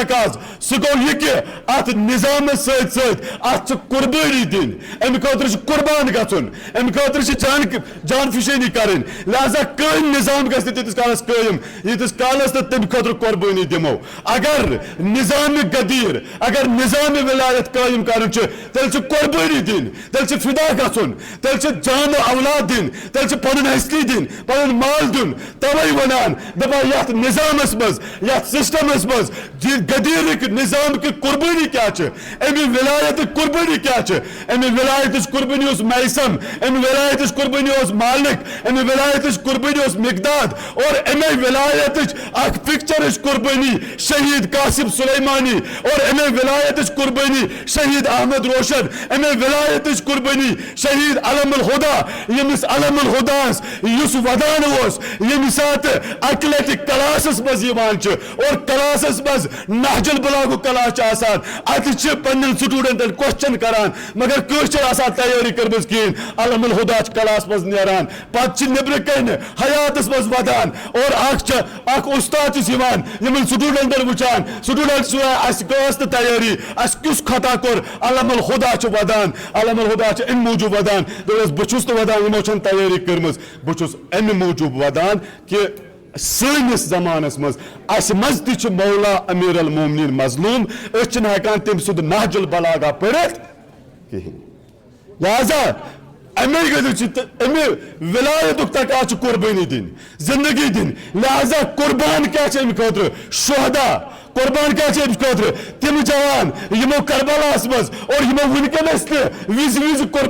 तकाज सो यह कि अत निजाम सत कुर्बानी दिन अमि खतर कुर्बान गन अमि खतर जान फिशनी कर लिहाजा कम निजाम गस कालस कयम यीतिस कालस तम खतर कुर्बानी दिमो अगर निजाम गदीर अगर निजाम विलायत कायम कर तेल कुर्बानी दिन तेल फिदा गन तेल जान औलाद दिन तेल पन हस्ती दिन पन माल दिन तवे वनान दपा यथ निजामस मज यथ सिस्टमस मज गदीर निजाम की कुर्बानी क्या अमि विलायत कुर्बानी क्या अमि विलायत कुर्बानी मैसम अमि विलायत कुर्बानी मालिक अमि विलायत कुर्बानी मिकदाद और अमे विलायत पिक्चर कुर्बानी शहीद कासिम सुलेमानी और अमे विलायत कुर्बानी शहीद अहमद रोशन अमे विलायत कुर्बानी शहीद अलमुल हुदा यमिस अलमुल हुदास युस वदान यमि सात अकलट क्लासस मज और क्लासस मज नहजुल बलागु क्लास अत पन्न स्टूडेंटन क्वेश्चन करान मगर कशर तैयारी करमज कहें अलमुल हुदा क्लास मज नान पे नबर कन हयातस मज वदान और अख उस्ताद यमन स्टूडेंटन वुचान स्टूडेंट तैयारी किस खता कोर अलमुल हुदा वदान अलमुल हुदा अम मूजूब वदान बहुस तो वदान यमो तैयारी करमज बहुस अम मूजूब वदान कि सनिस जमानस मज तह मौला अमीर अल मोमिनीन मजलूम हेकान तम सुद नहजुल बलागा पढ़ित कहें लिहाजा अमे अमे विलायत तका कुर्बानी दिन जिंदगी दिन लिहाजा कुर्बान क्या अमि खतर शुहदा कुर्बान क्या अमि खतर तिम जवान यमो करबलास मज और यमो वनकनस विज कुर्बान